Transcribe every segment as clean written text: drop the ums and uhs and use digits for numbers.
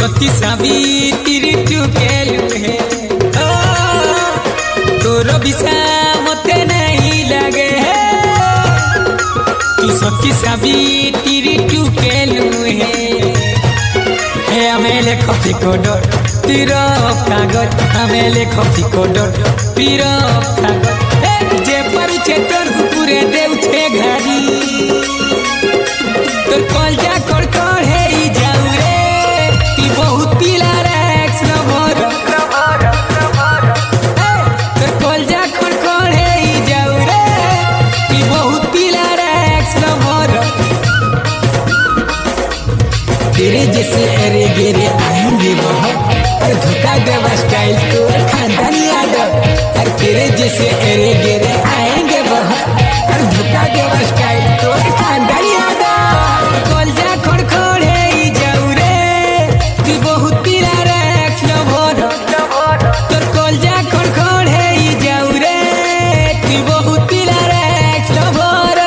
सती सावित्री टुकेलु हे तोर बिसा मते नहीं लगे तू सती सावित्री टुकेलु हे आमेले कॉफी कोडर तीर कागज आमेले कॉफी कोडर तीर कागज जे परुछे तोर पूरे देउछे घारी तोर कलजा कड़कड़ हे जाऊ रे ती बहुत पीला रैक्स लवर तोर कलजा कड़कड़ हे जाऊ रे ती बहुत पीला रैक्स लवर तेरे जैसे अरे गेरे आएंगे बहुत और धोखा देवा स्टाइल तोर खानदानी आदत और तेरे जैसे अरे गेरे आएंगे बहुत और धोखा देवा स्टाइल तोर खानदानी आदत कलजा खड़खड़ हे जाऊ रे तू बहुत पीला रैक्स लवर तोर कलजा खड़खड़ हे जाऊ रे तू बहुत पीला रैक्स लवर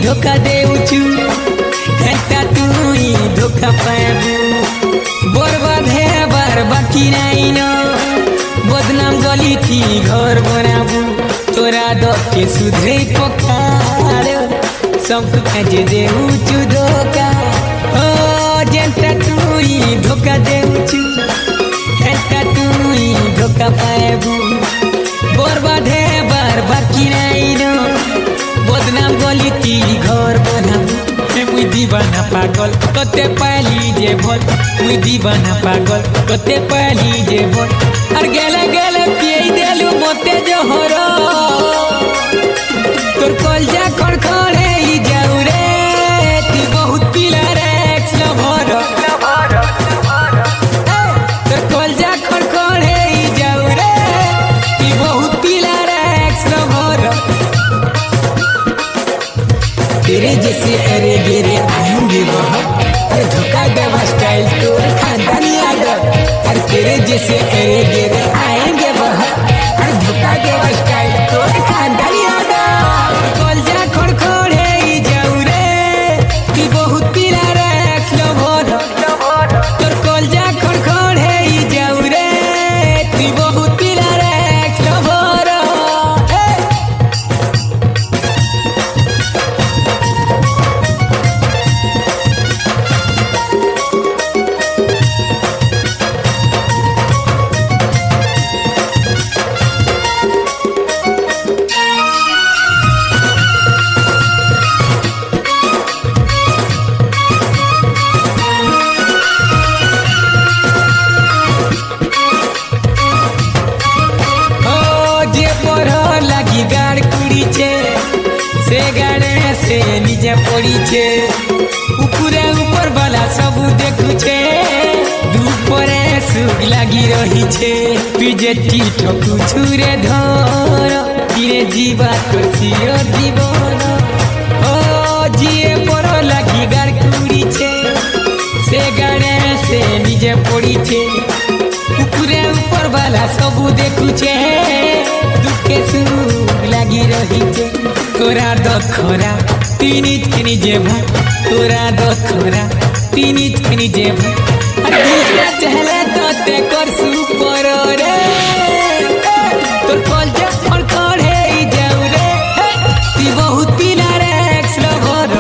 धोखा देउछु हेता तुई धोखा पाबू बर्बाद है बर्बाद की नहीं न बदनाम गली थी घर बनाबू तोरा द के सुधरे पखार सब काजे देउछु धोखा ओ जेंता तुई धोखा देउछु हेता तुई धोखा पाबू बर्बाद है बर्बाद की नहीं न बदनाम गली ती घर बनाबू मुई दीवाना पागल कते पाली जे भल मुई दीवाना पागल कते पाली जे भल और गेले गेले पिए देलु मते जोहर तोर कलजा खड़खड़ हे जाऊ रे तू बहुत पीला रैक्स लवर तोर कलजा खड़खड़ हे जाऊ रे तू बहुत पीला रैक्स लवर तेरे जैसे अरे गेरे आएंगे बहुत और धोखा देवा स्टाइल तोर खानदानी आदत और तेरे जैसे अरे गेरे आएंगे बहुत और धोखा देवा स्टाइल तोर खानदानी आदत कलजा खड़खड़ हे जाऊ रे तू बहुत पीला रैक्स लवर तोर कलजा खड़खड़ हे जाऊ रे तू बहुत पीला रैक्स लवर से गाड़े से नीचे पड़ी छे ऊपरे ऊपर वाला सब देखु छे दुपरे सुग लगी रही छे तुझे ठकु छुरे धर दिने जीवा तो सियो जीवन ओ जिए पर लगी गाड़ कुड़ी छे से गाड़े से नीचे पड़ी छे ऊपरे ऊपर वाला सब देखु छे दुखे सुग लगी रही छे तोरा दखरा तीनी तीनी जेबा तोरा दखरा तीनी तीनी जेबा अरे दिल चहले तो ते कर सुपर रे तोर कलजा खड़खड़ हे जाऊ रे तू बहुत पीला रैक्स लवर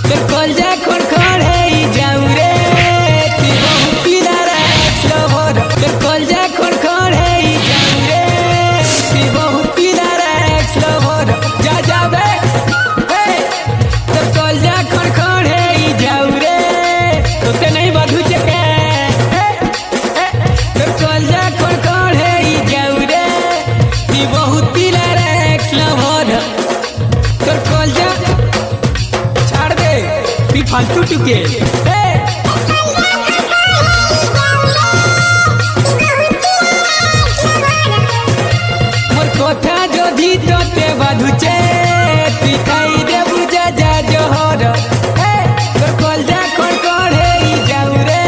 तोर कलजा खड़खड़ हे जाऊ रे तू बहुत पीला रैक्स लवर तोर कलजा खड़खड़ हे जाऊ रे तू बहुत पीला रैक्स लवर जा जाबे तोर कलजा खड़खड़ हे जाऊ रे तो ते नहीं बधु चके फालतू टुके मोर कथा जदि तोते बाधुचे तुई खाई दे बुझा जा जोहर तोर कलजा कड़कड़े जाऊ रे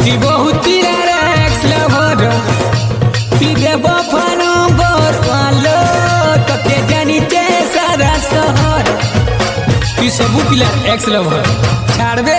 तुई बहुत एक्स लवर तुई देव नंबर वालो तोके जानिचे सारा शहर तुई सबू पिला एक्स लवर छाड़बे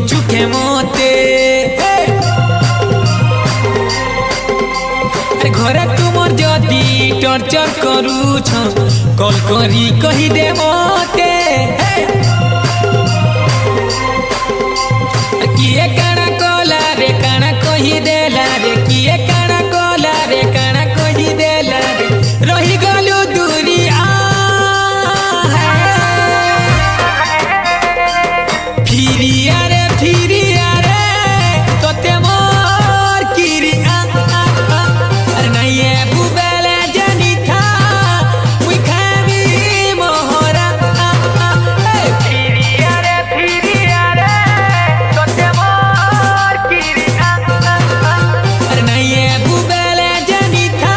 चुके मोते घरे तुमर जदि टर्चर करूछ कॉल करी कही दे मोते किए काना कला रे काना कही देला रे किए काना कला रे काना कही देला रे रही गलु दूरी फिरिया रे तोते मोर किरी अरे नहीं बुबेले जनी था मुई खामी मोहरा फिरिया रे तोते मोर किरी अरे नहीं बुबेले जनी था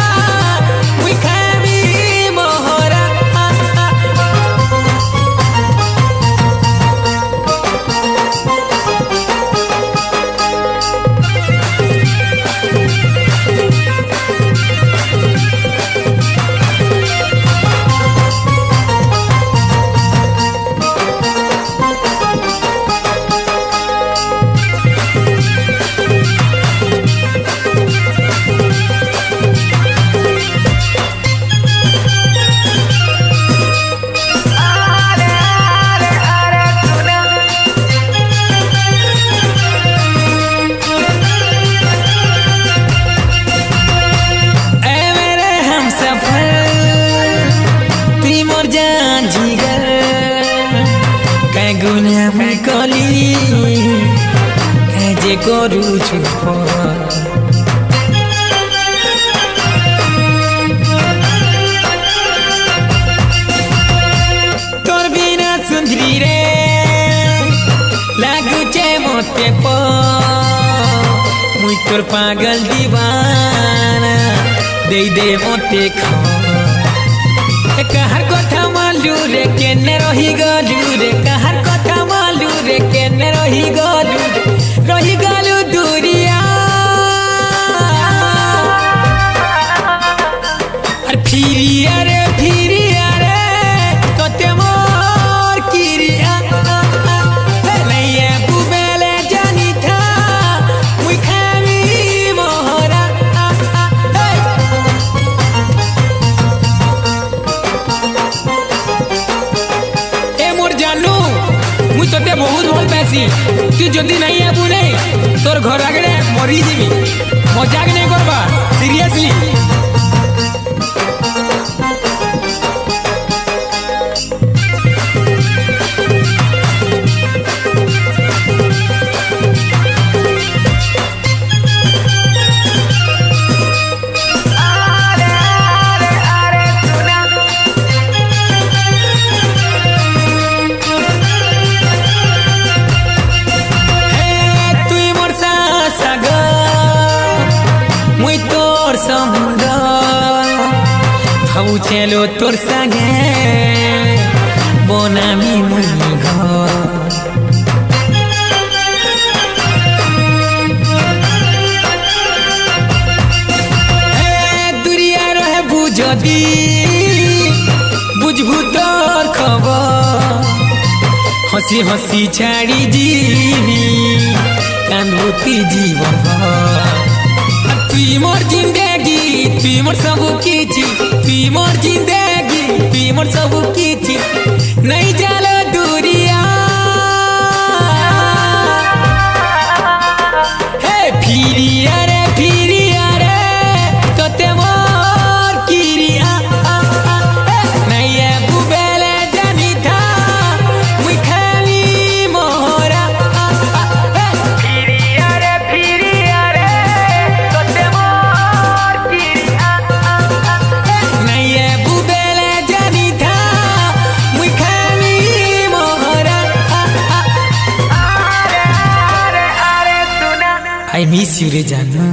मुई खामी मोहरा जे करू चुप तोर बिना सुंदरी रे लागुचे मोते मुई तोर पागल दीवाना दे मोते कहर कथा मालू रे केने रही गलू रे कहर कथा मालू रे केने रही गलू दूरिया अरे फिरिया रे तोते मोर किरिया नहीं बुबेले जानी था मुई खामी मोहरा मोर जानू मुई तोते बहुत भल पासी तू जदि नहीं आबू नहीं तोर घर आगे मरी जीवी मजाक नहीं करबा सीरियसली चलो तोर संगे बनामी मुई घर जदी बुझबू तोर खबर हंसी हंसी छाड़ी जीवी कांदोती जीवन तुई मोर जिंदगी तुई मोर सब किछि तुई मोर जिंदगी तुई मोर सब किछि नहीं जालो दूरिया हे फिरिया रे तोते मोर किरिया नहीं है बुबेले जानी था मुई खाली मोहरा फिरिया रे तोते मोर किरिया नहीं है बुबेले जानी था मुई खाली मोहरा अरे सुना आई मिस यू रे जानना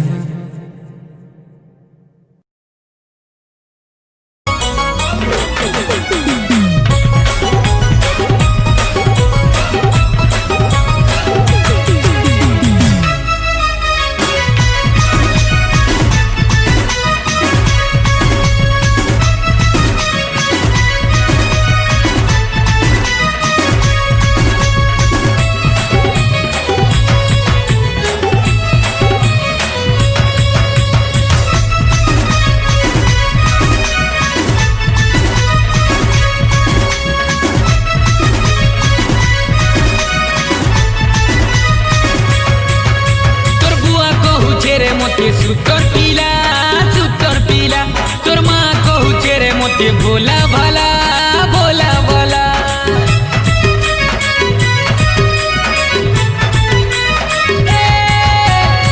सुतर पीला तोर माँ कहू चेरे मोते भोला भला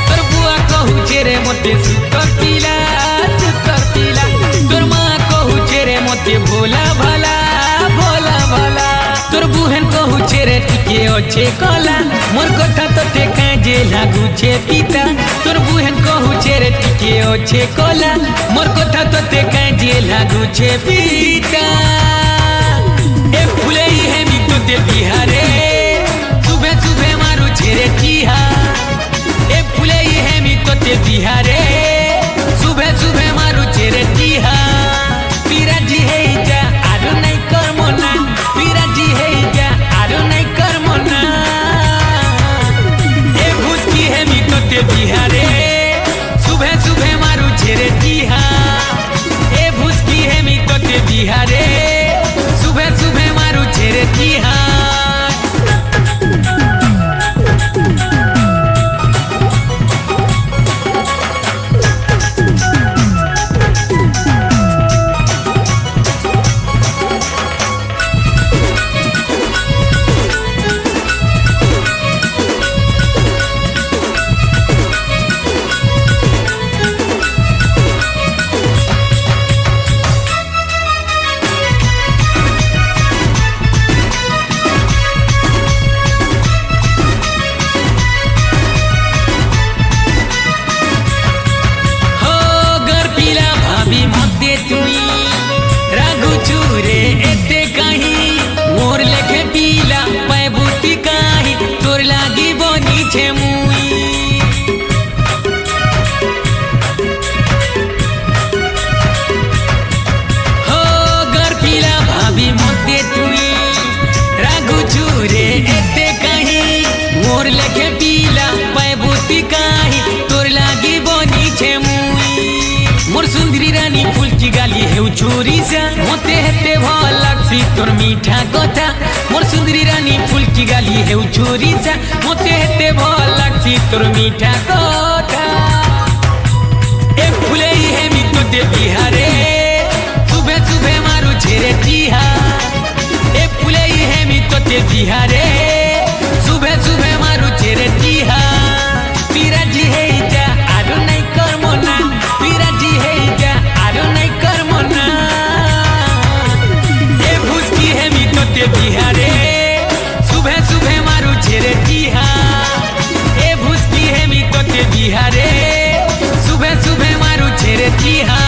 तोर बुआ कहू चेरे मोते सुतर पीला तोर माँ कहू चेरे मोते भोला भला तोर बुहन कहू चेरे टिके अच्छे कला मोर कथा तोते काजे लागुछे पिता तोर बुहन कहू चेरे टिके अच्छे कला मोर कथा तोते काजे लागुछे पिता ए फुले हे मी तोते बिहारे सुबह मारू चेरे टिहा ए फुले हे मी तोते बिहारे सुबह मारू चेरे टिहा पिराजी हे जा आरो नहीं कर्मना पिराजी हे जा आरो नहीं कर्मना ए भुसकी हे मी तोते बिहारे सुबह मारू चेरे टिहा ए भुसकी हे मी तोते बिहारे सुबह मारू चेरे टिहा चोरी से मोते हेते भल लागसी तोर मीठा कथा मोर सुंदरी रानी फूल की गाली है चोरी से मोते हेते भल लागसी तोर मीठा कथा ए फुले हे मी तोते बिहारे सुबह मारू चेरे टिहा ए फुले हे मी तोते बिहारे सुबह मारू चेरे टिहा पिराजी हे जा आरो नहीं कर्मना पिराजी हे जा आरो नहीं कर्मना ए भुसकी हे मी तोते बिहारे सुबह मारू चेरे टिहा ए भुसकी हे मी तोते बिहारे सुबह मारू चेरे टिहा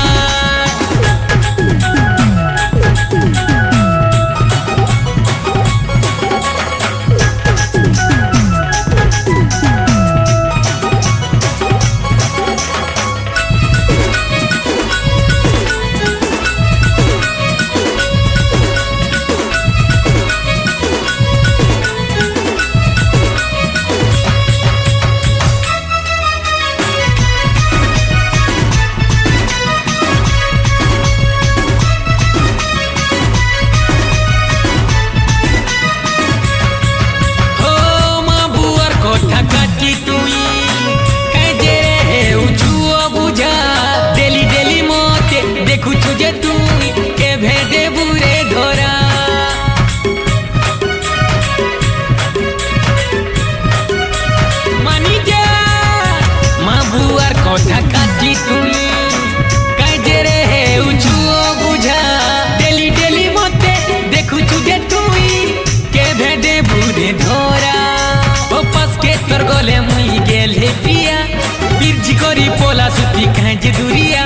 करी पोला सुती कांज दुरिया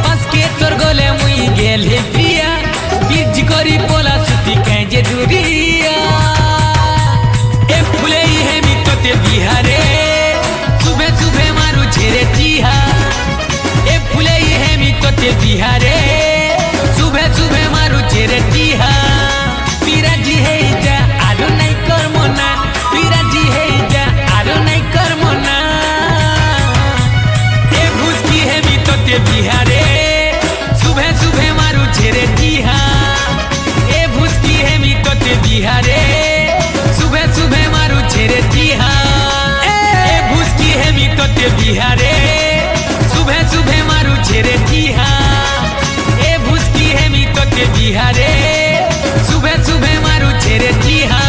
पास के तोर गोले मुई गेल हे प्रिया बीज करी पोला सुती कांज दुरिया ए फुले हे मी तोते बिहारे सुबह सुबह मारू छेरे चिहा ए फुले हे मी तोते बिहारे सुबह सुबह मारू छेरे चिहा पिराजी हे जा आरो नहीं कर मना पिराजी हे जा आरो नहीं कर मना ए भुसकी हे मी तोते बिहारे सुबह सुबह मारू छेरे चिहा ए भुसकी हे मी तोते बिहारे सुबह सुबह मारू छेरे चिहा ए भुसकी हे मी तोते बिहारे सुबह सुबह मारू छेरे चिहा ए भुसकी हे मी तोते बिहारे सुबह सुबह मारू छेरे चिहा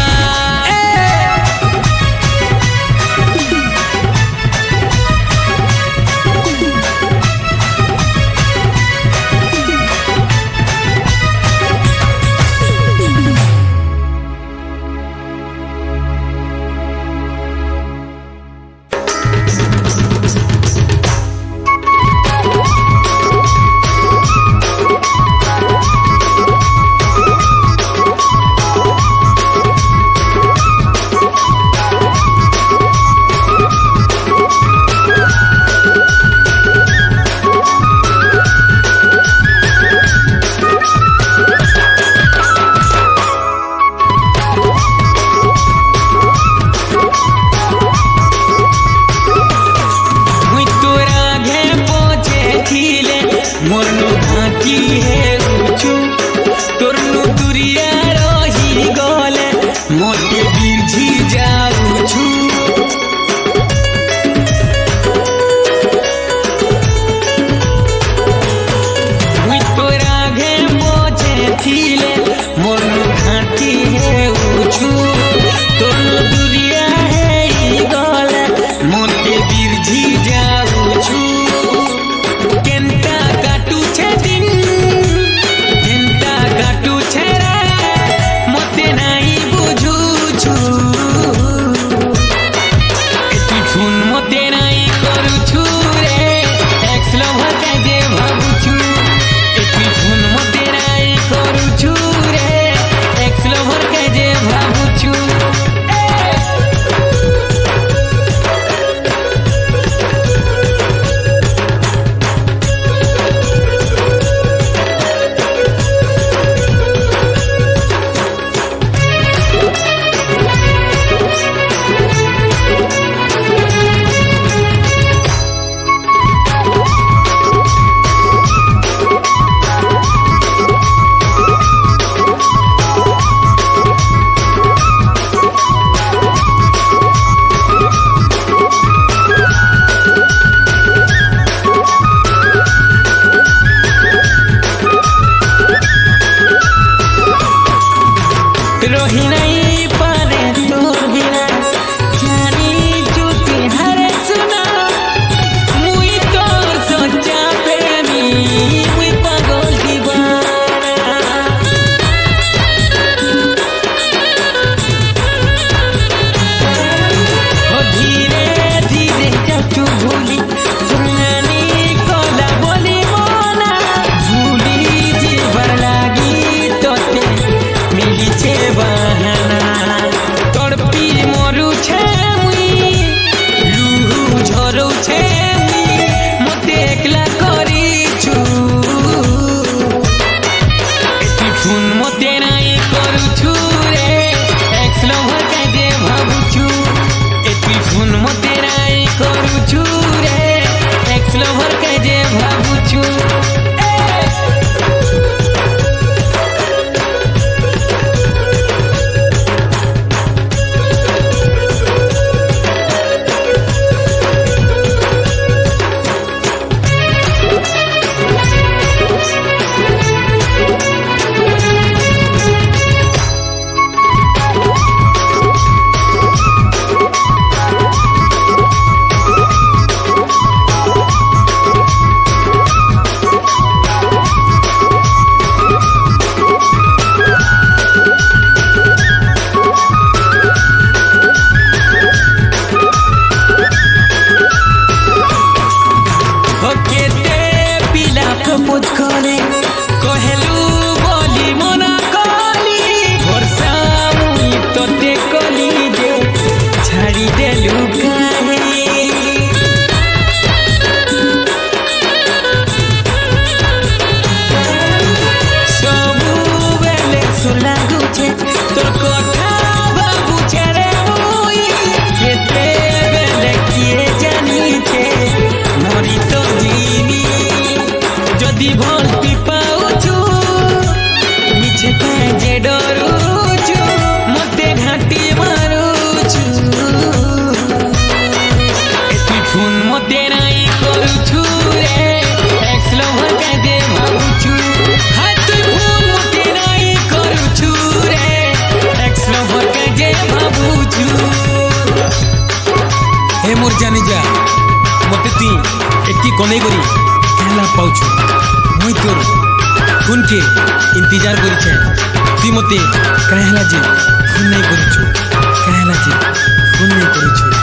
मोरनु भाकी है उचू तोरनु दुरिया रही गले मोटे बिरझी जाऊछु मुई तोरा घे मोचे थीले मोरनु भाकी है उचू तोरनु दुरिया है गले मोटे बिरझी जाऊछु केंता काटू छे दिन केंता काटू छे रे मते नाई बुझुछु एती फोन मते नाई करूछु रे एक्स लवर काजे भाबुछु एती फोन मते नाई करूछु रे एक्स लवर काजे भाबुछु रोही नहीं पारे तोर बिना जानी जुती हरे सुना मुई तोर सच्चा प्रेमी मुई पागल दीवाना ओ धीरे धीरे जाचू भूली जुनानी कोला बोली मोना भूली जीवर लागी तोते मिली छे बहाना तड़पी मरु छे मुई लुहु झरु छे मुई मते एकला करिछु एती फोन मते नाई करूछु रे एक्स लवर काजे भाबुछु एती फोन मते नाई करूछु रे एक्स लवर काजे भाबुछु प्रपोज करे कहेलू बोली मना कली वर्षा मुई तोते कली जे छाड़ी देलू काहे लागुचे तोर कथा बाबुचे रे मुई केते बेले किए जानिचे मरी तो जीनी जदि भलती पाउछु मिछे काजे डरुछु मते घाटी मारुछु एतुई फोन मते नाई करुछु रे एक्स लवर काजे भाबुछु हाय तुई फोन मते नाई करुछु रे एक्स लवर काजे भाबुछु हे मोर जानी जा मते ती एकी कोने करी कहला पाउछु मुई तोर फोन के इंतजार करी छे ती मते कहला जे फोन नहीं करिछु कहला जे फोन नहीं करिछु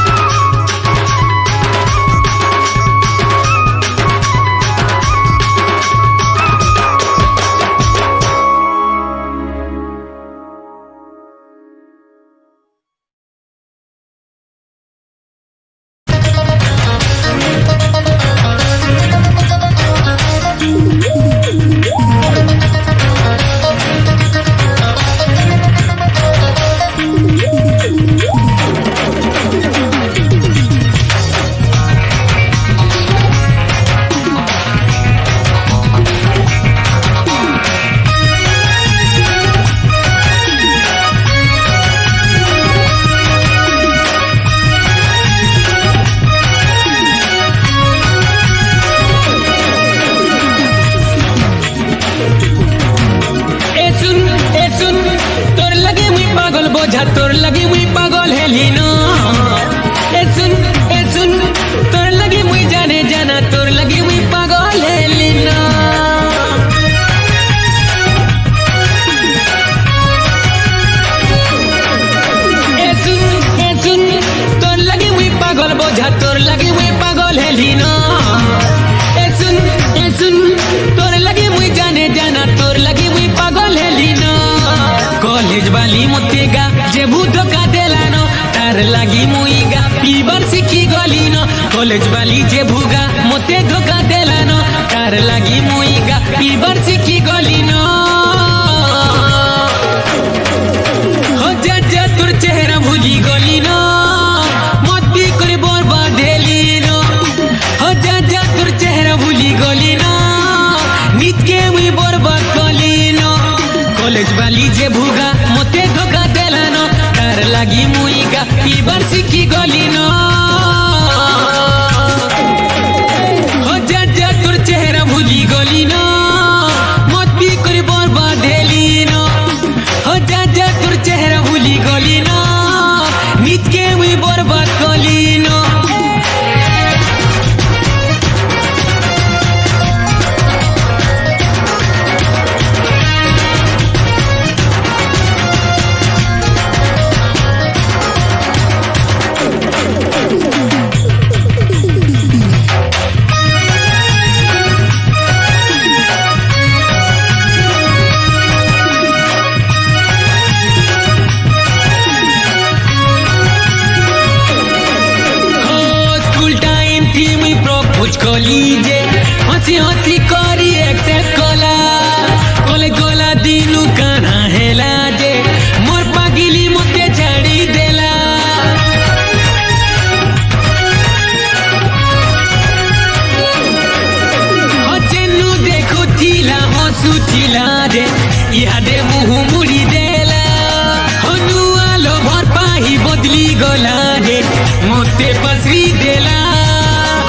तोर लगी मुई पागल हेलिनो ए सुन तोर लगी मुई जाने जाना तोर लगी मुई पागल हेलिनो ए सुन तोर लगी मुई पागल बोझा तोर लगी मुई पागल हेलिनो ए सुन तोर लगी मुई जाने जाना तोर लगी मुई पागल हेलिनो कॉलेज वाली मोतेगा जे धोखा देलानो तार लगी मुईगा पीबर सिखी गलिनो कॉलेज वाली जे भूगा मोते धोखा देलानो तार लगी मुईगा पीबर सिखी गलिनो हो जा तोर चेहरा भूली गलिनो मोती करे बर्बाद हेलिनो हो जा तोर चेहरा भूली गलिनो नित के मुई बर्बाद गलिनो कॉलेज वाली जे भूगा मोते धोखा देलानो तार लगी मुईगा पीबर सिखी गलिनो हो जा तोर चेहरा भूली गलिनो मोती करे बर्बाद हेलिनो हो जा तोर चेहरा भूली गलिनो नित के मुई बर्बाद गलिनो कलीजे हंसी हंसी करी एक्सेप्ट कला कले गला दिनु काना हेला जे मोर पागिली मते छाड़ी देला हजेनु देखो थिला हसु थिला रे इहादे मुह मुड़ी देला हनु आलो भर पाही बदली गला रे मते पसरी देला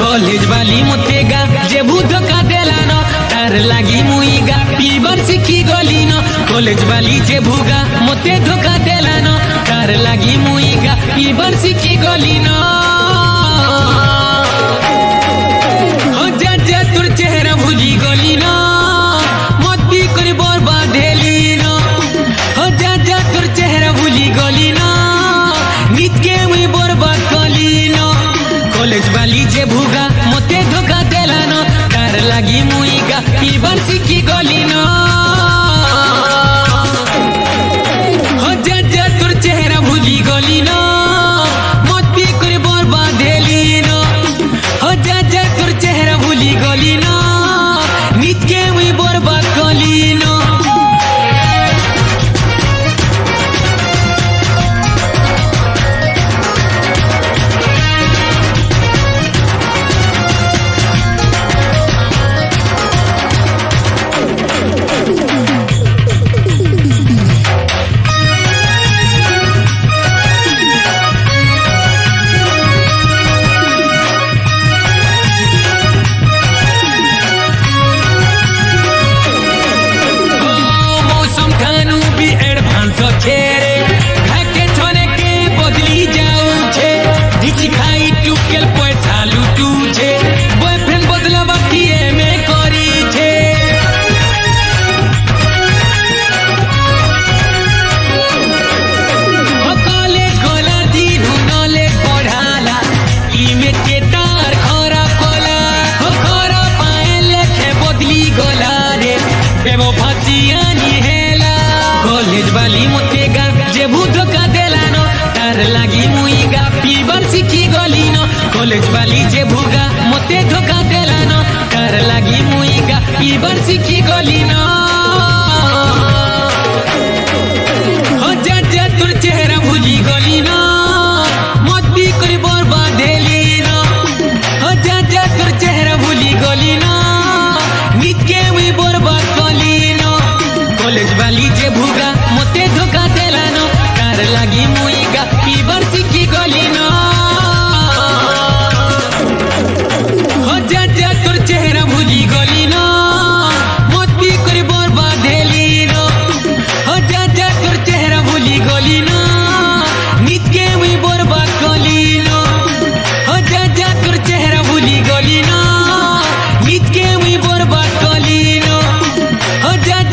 कॉलेज वाली मोतेगा जे धोखा देलानो तार लगी मुईगा पीबर सिखी गलिनो कॉलेज वाली जे भूगा मोते धोखा देलानो तार लगी मुईगा पीबर सिखी गलिनो हो जा तोर चेहरा भूली गलिनो मोती करे बर्बाद हेलिनो हो जा तोर चेहरा भूली गलिनो नित के मुई बर्बाद गलिनो कॉलेज वाली जे भूगा मोते धोखा देलानो तार लगी मुईगा पीबर শিখি গলি না যা তোর চেহারা ভুলি গলি না মতি করে বরবাদ হেলি না যা তোর চেহারা ভুলি গলি না নিজকে মুই বরবাদ কলি না কলেজ বালি যে ভুগা মতে ধোকা দেলানো তার লাগি মুই গা পিবার শিখি গলি না যা তোর চেহারা ভুলি গলি না মতি করে বরবাদ হেলি না যা তোর চেহারা ভুলি গলি না নিজকে মুই বরবাদ কলি না যা তোর চেহারা ভুলি গলি না নিজকে মুই বরবাদ কলি না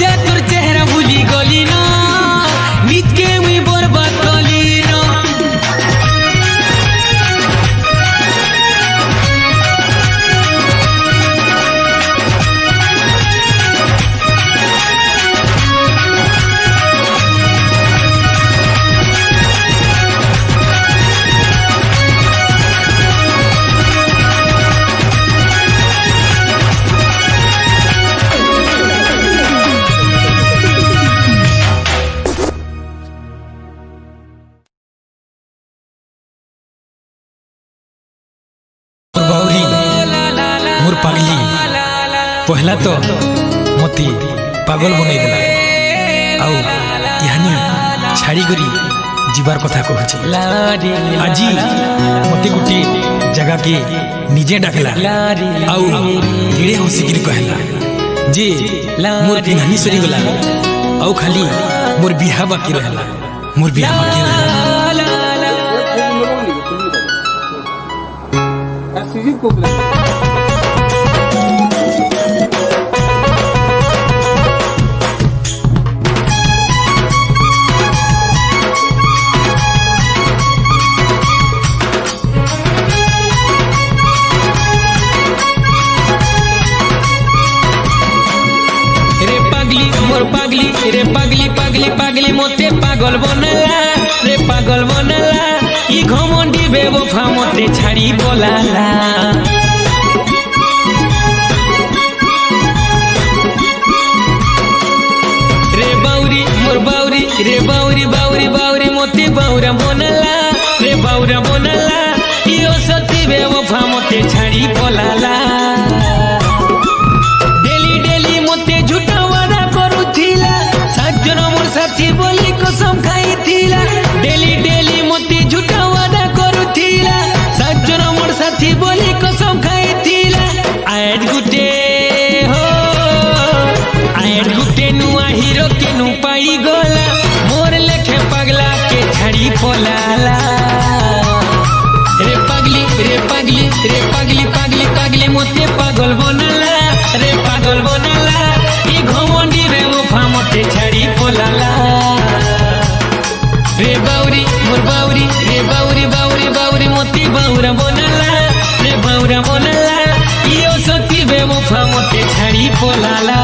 যা তোর চেহারা ভুলি গলি না নিজকে মুই বরবাদ কলি না मोर पागली पहला तो मती पागल बनई देला आउ यानी छाड़ी करी जीवार कथा कहछि आजी मते गुटी जगह के निजे डाकला आउ ढेरे हंसी गिरी कहला जे मोर पिन्हानी सरी गला आउ खाली मोर बिहा बाकी रहला मोर बिहा बाकी रहला मोर पागली रे पागली पागली पागली मोते पागल बनला रे पागल बनला ई घमंडी बेवफा मोते छाड़ी बोलाला रे बाउरी मोर बाउरी रे बाउरी बाउरी बाउरी मोते बाउरा बनला रे बाउरा बनला ई सती बेवफा मोते छाड़ी बोलाला साथी बोली कसम खाई थीला डेली डेली मोती झूठा वादा करू थीला सज्जन मोर साथी बोली कसम खाई थीला आयड गुटे नुआ हीरो के नु पाई गोला मोर लेखे पगला के छड़ी पोलाला रे पागली रे पागली रे पागली पागली पागली मोते पागल बनला रे पागल बनला ई घमंडी रे वफा मोते छड़ी पोलाला रे बाउरी मोर बाउरी रे बाउरी बाउरी बाउरी मोती बाउरा बनला रे बाउरा बनला इयो सती बेवफा मोते छड़ी पोलाला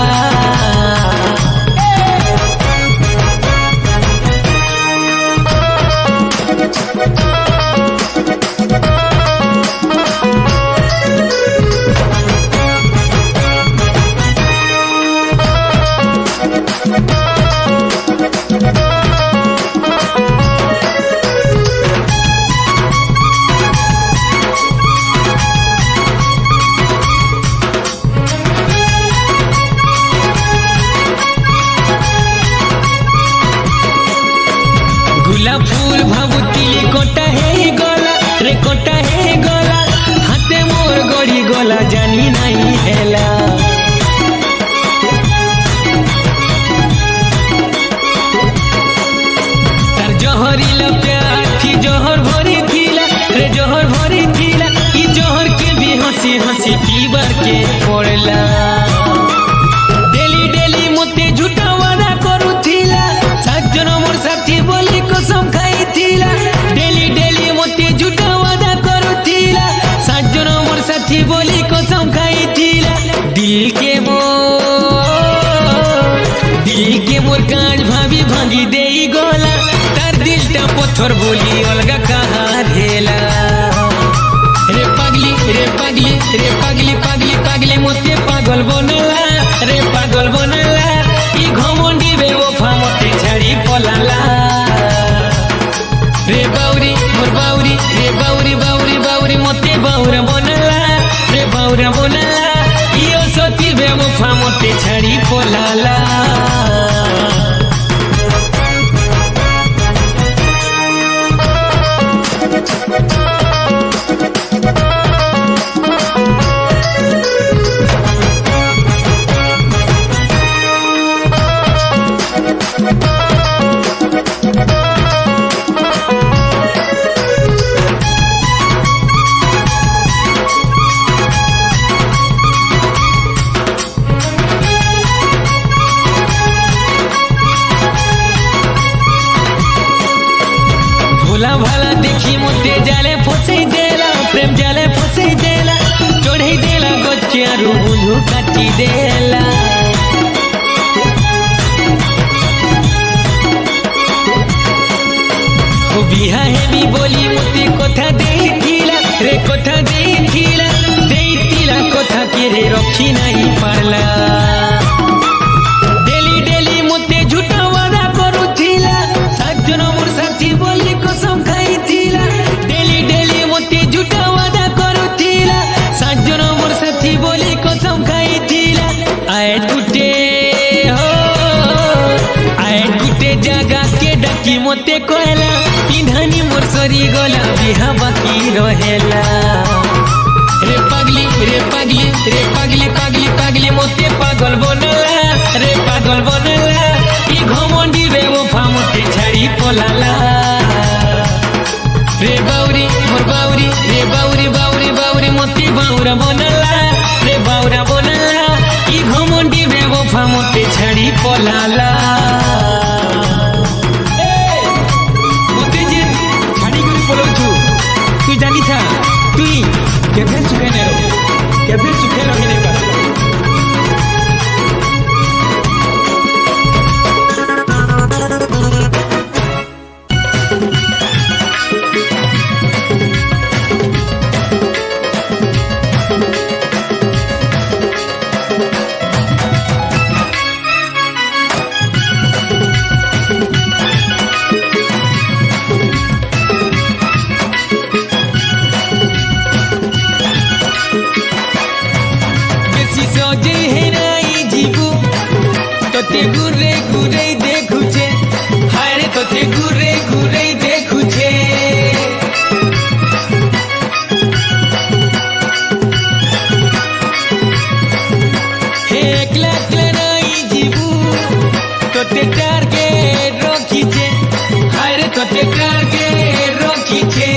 गुलाब फूल भाबुतिली कोटा हे गला रे कोटा हे गला हाथे मोर गड़ी गला जानी नहीं हेला तार जहरी प्यार थी जहर भरी थीला रे जहर भरी थीला ई जहर के भी हंसी हंसी पीबर के पड़ला डेली डेली मोते झूठा वादा करू थीला सज्जन मोर साथी बोली कसम खाई थीला डेली डेली मोते झूठा वादा करू थीला सज्जन मोर साथी बोली कसम खाई थीला दिल के मोर कांच भाभी भांगी देई गोला तार दिलटा पत्थर बोली अलगा कहा धेला रे पागली रे पागली रे पागली पागली पागली मोते पागल बनला रे बनाला इयो सती बेवफा मोते छड़ी पोलाला भोला भाला देखी मोते जाले फसे देला प्रेम जाले फसे देला चढ़े देला गच्चिया रूबुंधु काटी देला ओ बिहा हेमी बोली मोते कथा देखिला रे कथा देखिला देइतिला कथा के रे रखी नहीं पारला डेली डेली मोते झूठा वादा करूथिला साजन मोर साथी बोली कसम खाइथिला डेली डेली मोते झूठा वादा करूथिला साजन मोर साथी बोली कसम खाइथिला आए गुटे जगह के डाकी मोते कहला पिंधानी मोर सरी गला बिहा बाकी रहेला रे पागली रे पागली रे पागली पागली पागली मोते पागल बनला रे पागल बनला ई घमंडी बेवफा मोते छड़ी पोलाला रे बाउरी मोर बाउरी रे बाउरी बाउरी बाउरी मोते बाउरा बनला रे बाउरा बनला ई घमंडी बेवफा मोते छड़ी पोलाला तू जानी था तुई केफे सुखे नेरो केफे सुखे लगे नहीं पार तोते गुरे गुरे देखुचे हाय तोते गुरे गुरे देखुचे हे एकला एकला नहीं जीवू तोते टारगेट रखीचे हाय तोते टारगेट रखीचे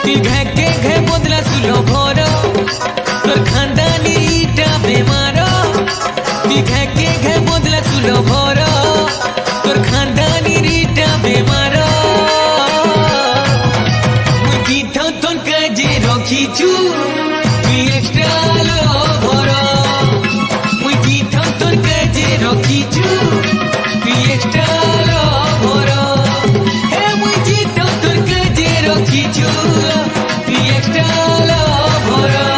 ती घाके घे बदला सुलो भरो तोर खानदानी टाबे मारो ती घाके घे बदला सुलो भरो तोर खानदानी रीटा बेमारो मुझी थन काजे रखीचु तुई एक्स्ट्रा लो भरो मुझी थन काजे रखीचु तुई एक्स्ट्रा लो भरो हे मुझी थन काजे रखीचु तुई एक्स्ट्रा लो भरो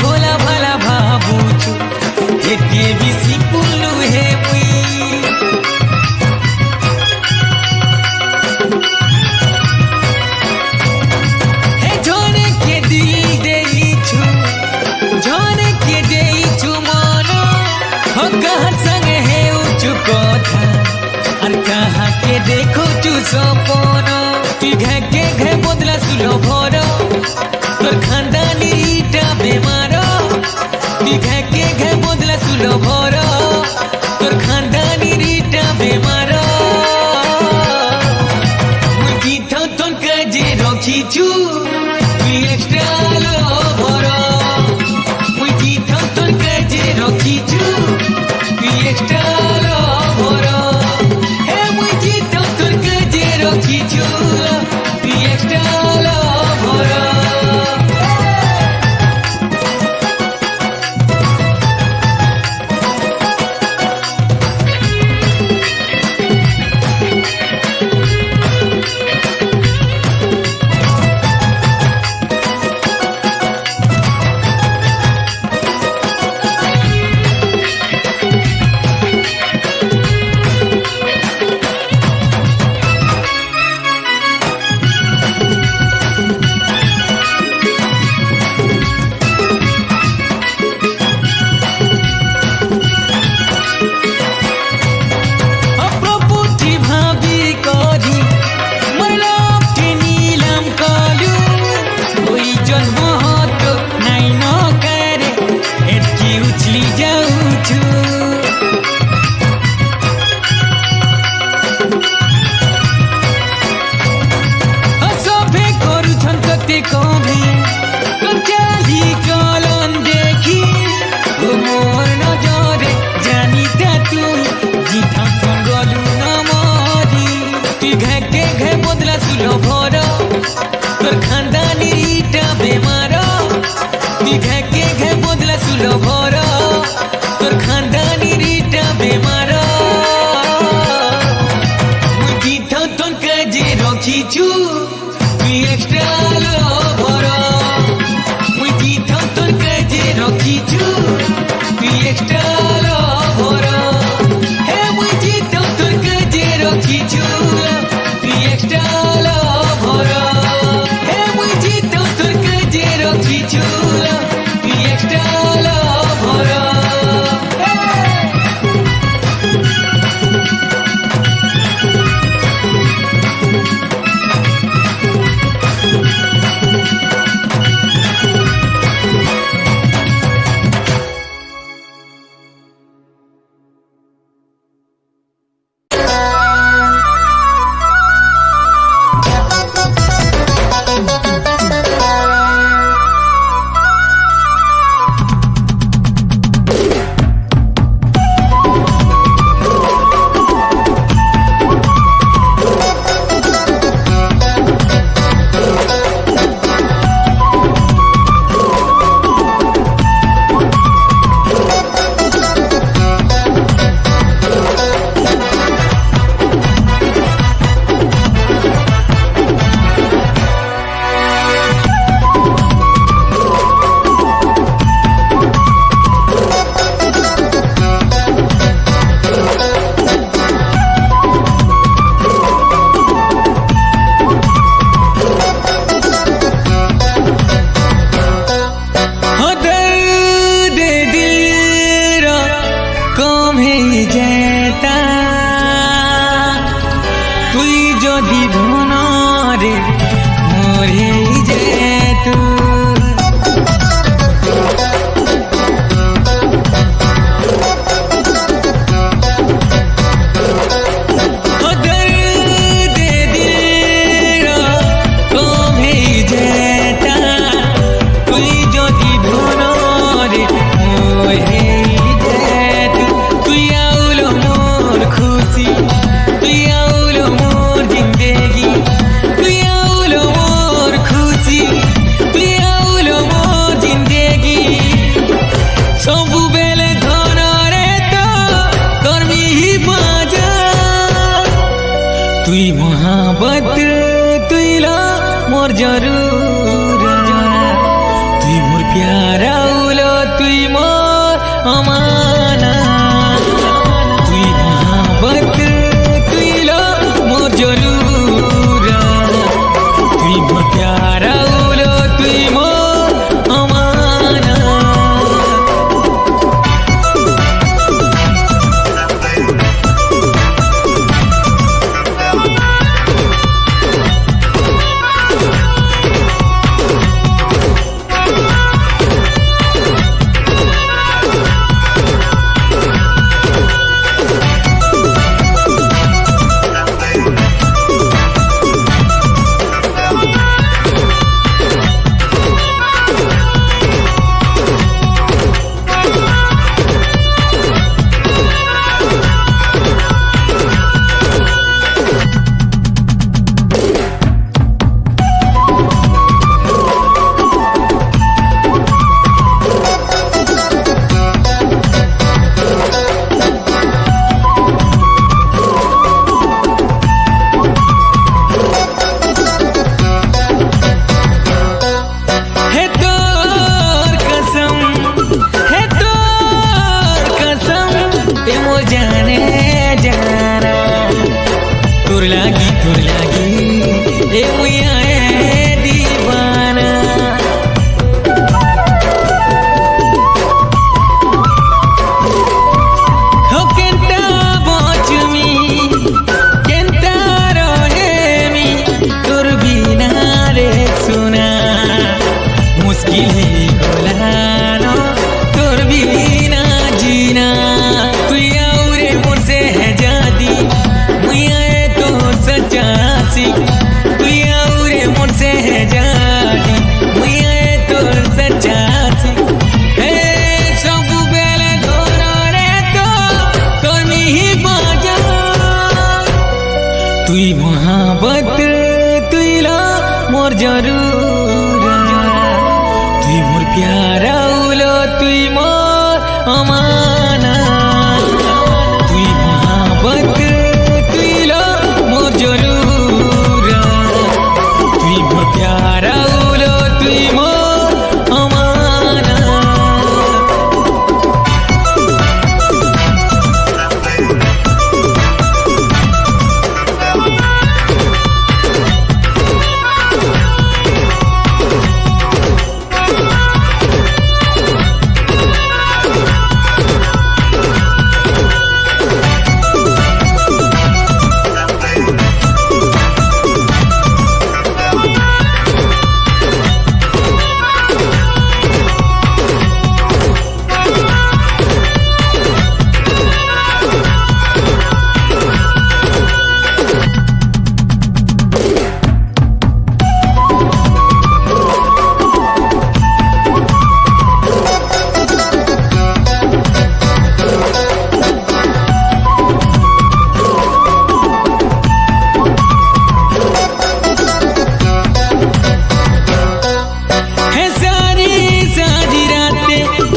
भोला भाला भाबूचु एके बिसी पुलु हे मुई हे झोने के दिल देइछु झोने के देइछु मनो हो कहाँ संग हे उचु कथा और कहाँ के देखो चु सपनो ती घे बदला सुलो भरो तोर खानदानी टा बेमारो ती घे बदला सुलो भरो तोर खानदानी रीटा बेमारो मुझी थन काजे रखीचु तुई एक्स्ट्रा लो भरो डाल भरा तुई मोहब्बत तुईला मोर जरूर तुई मोर प्यारा उलो तुई मोर अमाना तुई मोहब्बत तुईला मोर जरूर तुई मोर प्यारा उलो तुई मोर अमाना तुर लागी ए मुया दीवाना हो केंटा बोचमी केंटा रोहेमी तुर बिना रे सुना मुश्किल है गोलानो तुर बिना जीना तुई आउरे मुझसे है जादी मुया सचासी तुई आउरे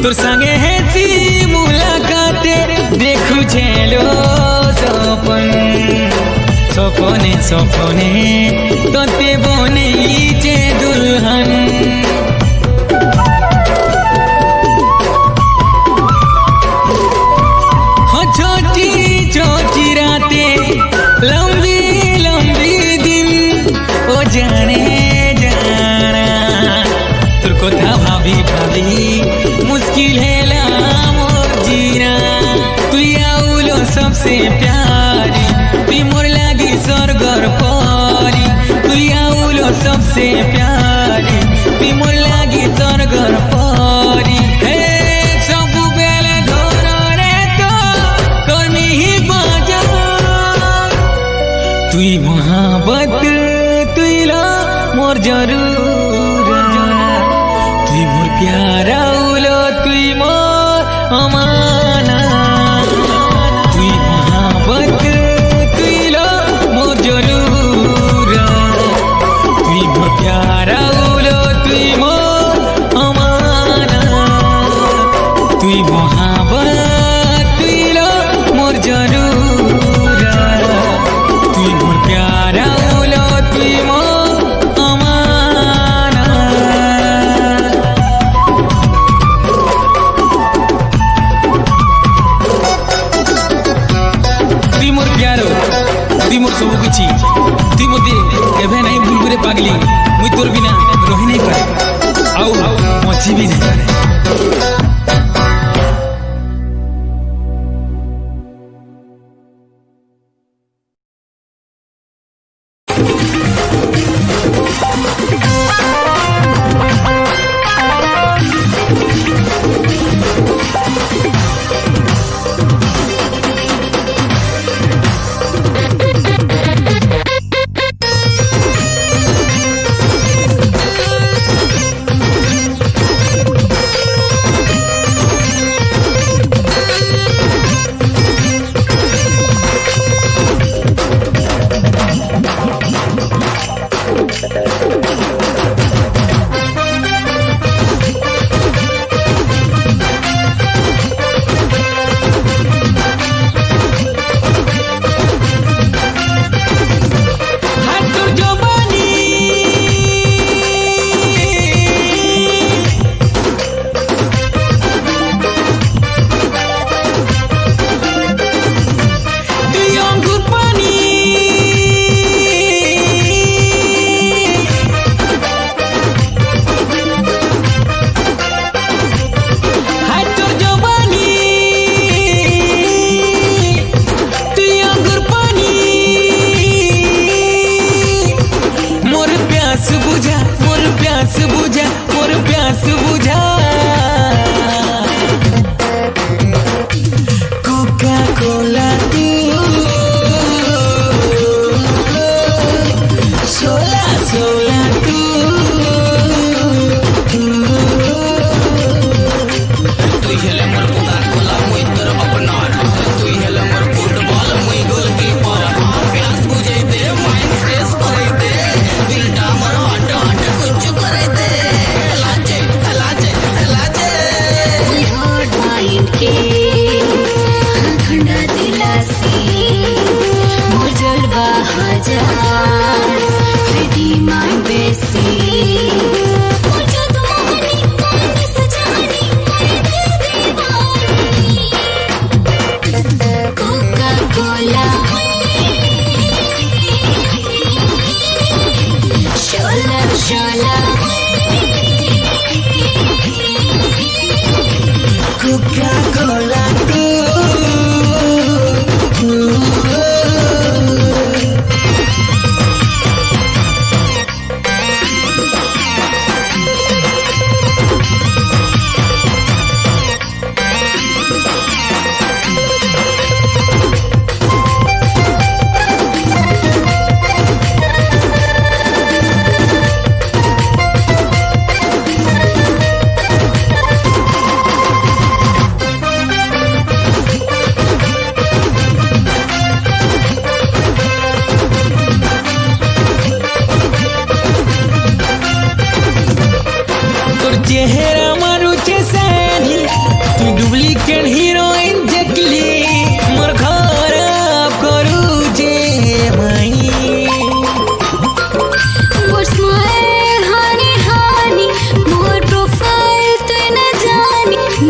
তোর সঙ্গে হেসি মুলাকাতে দেখুছে লো সপন সপনে সপনে তোতে বনেইছে দুলহন छोटी छोटी रातें लंबी लंबी दिन ओ जाने जाना তোর কথা ভাবি ভাবি मुश्किल है मोर जीना তুই আউলো सबसे प्यारी তুই মোর লাগি স্বর্গর পরি তুই আউলো सबसे प्यारी তুই মোর লাগি স্বর্গর পরি হে সবু বেলে ধরে তো কর্মি হি বাজা তুই মোহাবত তুই লা মোর জরুর তুই মোর প্যারা উলো তুই মোর আমানা তুই মোহাবত তুই লা মোর জরুর তুই মোর প্যারা উলো তুই মোর আমানা তুই মোহাবত তুই লা মোর জরুর তুই মোর প্যারা উলো তুই মোর আমানা তুই মোর প্যারো তুই মোর সবু কিছু তুই মতে এবে নাই বুলবুলে পাগলি মুই তোর বিনা রহি নাই পারে আউ মচি বি নাই পারে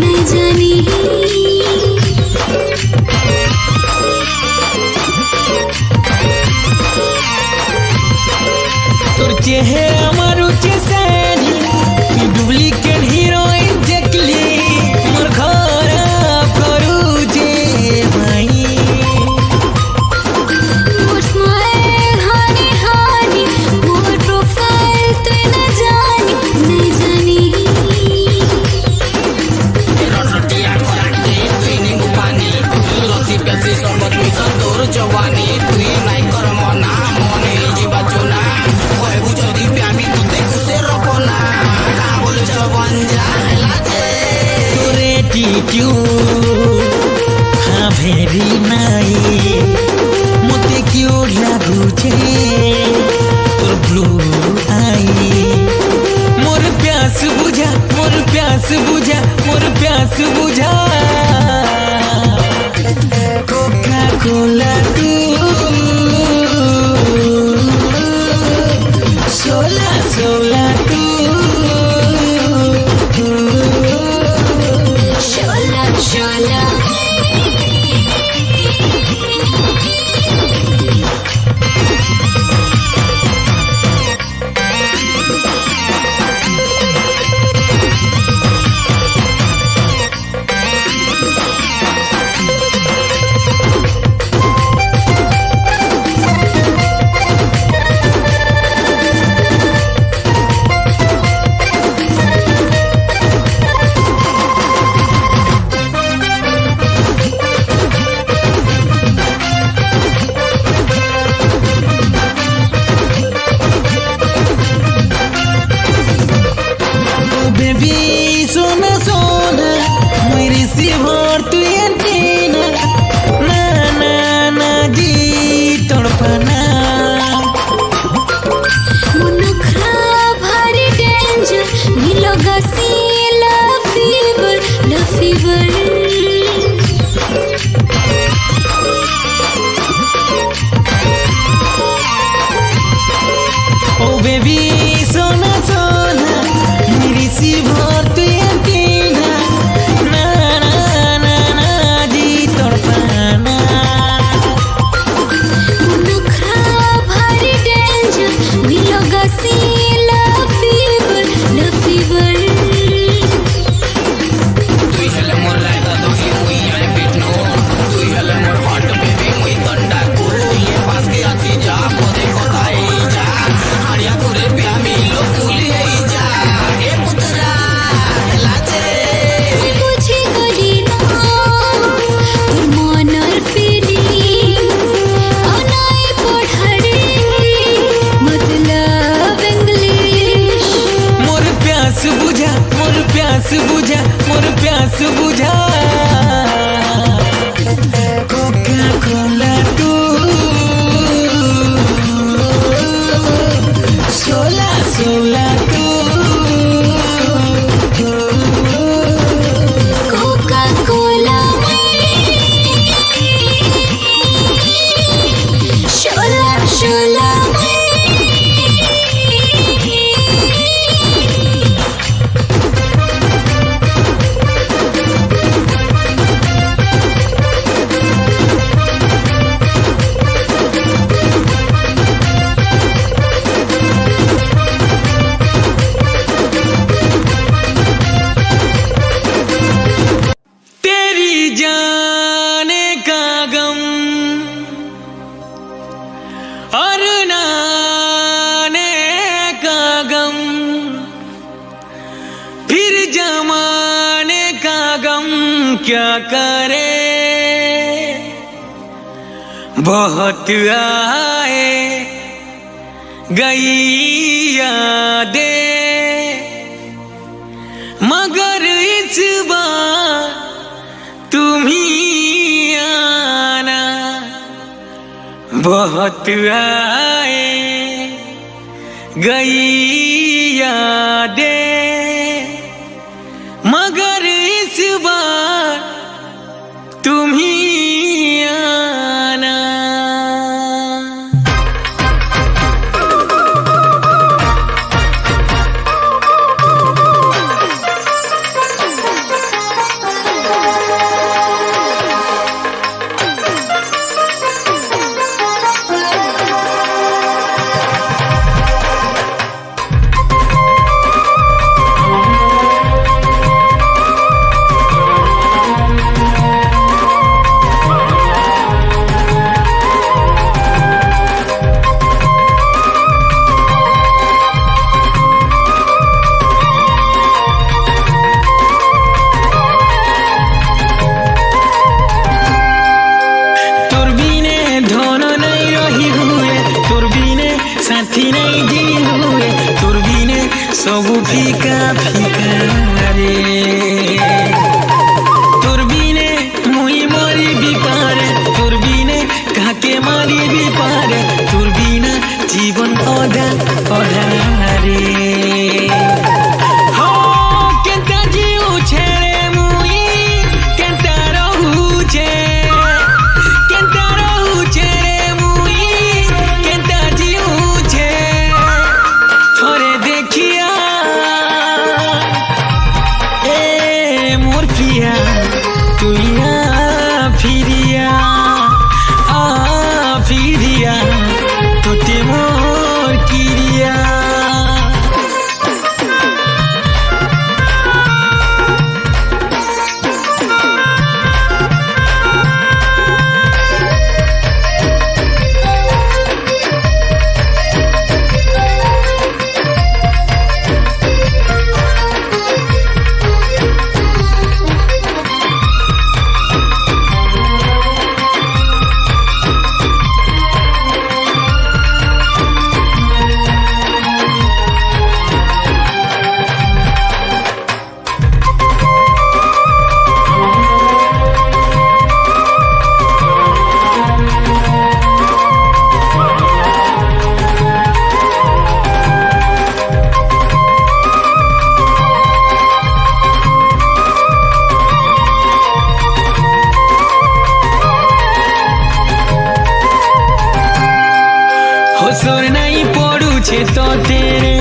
मैं जानी তোর চেহারা আমার উঠে সানি তুই ডুপ্লিকেট হিরোইন দেখলি মোর খারাপ করু যে ভাই मोर स्माइल हानी हानी मोर प्रोफाइल तू न जानी मैं जानी রটিয়া করাকে তুই নিমু পানি লসি পেছি সবত মিশন তোর জওয়ানি তুই নাই কর মনা মনে ଯିବା ଚୁନା କହିବୁ ଯଦି ପ୍ୟାମି ତୁ ଦେଖୁ ସେ ରବନା କାବୁଲ ଜବନ ଯା ହେଲା ଯେ তোর attitude হ্যাঁ ভেরি নাই মতে কিউ লাগুছে তোর ব্লু আই মোর প্যাস বুঝা মোর প্যাস বুঝা মোর প্যাস বুঝা কোকা কোলা তু সোলা সোলা তু शोला शोला बेबी सोना सोना मेरी सिवार तू एंटीना ना ना ना जी तड़पना मुनखरा भारी डेंजर मिलो गसी ला फीवर ओ बेबी सोना सोना मेरी सिवार तू एंटीना ना ना ना ना जी तड़पना मुनखरा भारी डेंजर मिलो गसी ला फीवर তুই হেলে মোর লাইকা দোষী মুই আই বিটনো তুই হেলে মোর হট বেবি মুই তন্ডা কুলিয়ে পাস কে আছি যা পদে কথাই যা হাড়িয়া করে প্যামি লোকুলি এই যা এ পুতরা হেলা যে বুঝি গলি না তোর মনের ফিলিংস অনাই পড়ারে मतलब इंग्लिश मोर प्यास बुझा मोर प्यास बुझा मोर प्यास बुझा कोका कोला तू सोला सोला तू कोका कोला शोला शोला तेरी जाने का गम और नाने का गम फिर जमाने का गम क्या करे बहुत आए गई यादें मगर इस बार तुम ही आना बहुत आए गई यादें मगर इस बार तुम ही आना तुइया फिरिया फिरिया तोते मोर किरिया। सोर नहीं पड़ुछे तो तेरे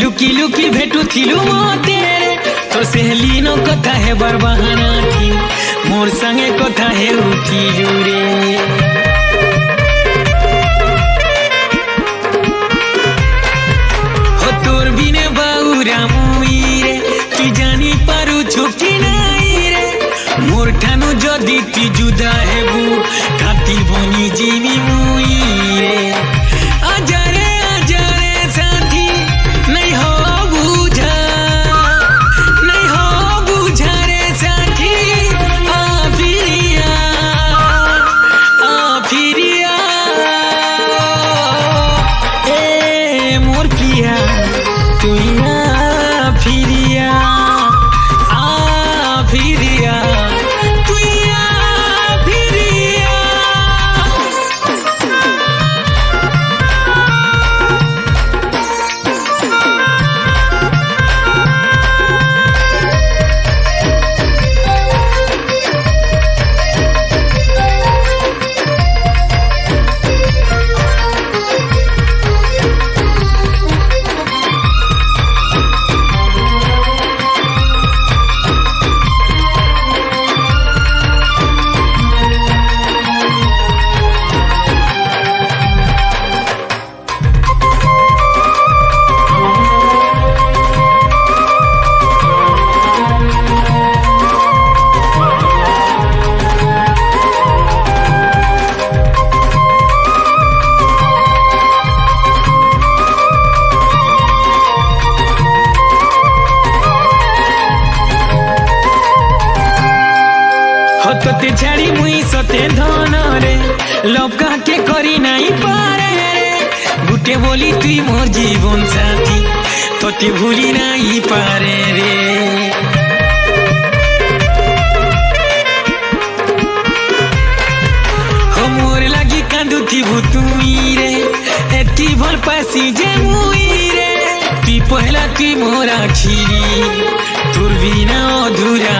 लुकी लुकी भेटू थिलु मो तेरे तो सहेली नो कथा है बरबहाना थी मोर संगे कथा है उठी जुरे। हो तोर बिने बाउरा मुई रे तु जानी पारु छुकी नहीं रे मोर ठानु जदी तु जुदा हेबू खाती बनी जीवी मुई रे। आजारे आजारे साथी नहीं हो बुझा रे साथी आ फिरिया ए मोर पिया तुइया फिरिया फिरिया तुइया फिरिया। तोते छाड़ी मुई सते धन रे लबका के करी नहीं पारे रे गुटे बोली तुई मोर जीवन साथी तोते भूली नहीं पारे रे। हो मोर लगी कांदू थी भूतुई रे एती भल पासी जे मुई रे तुई पहला तुई मोर आखिरी तुर बिना अधूरा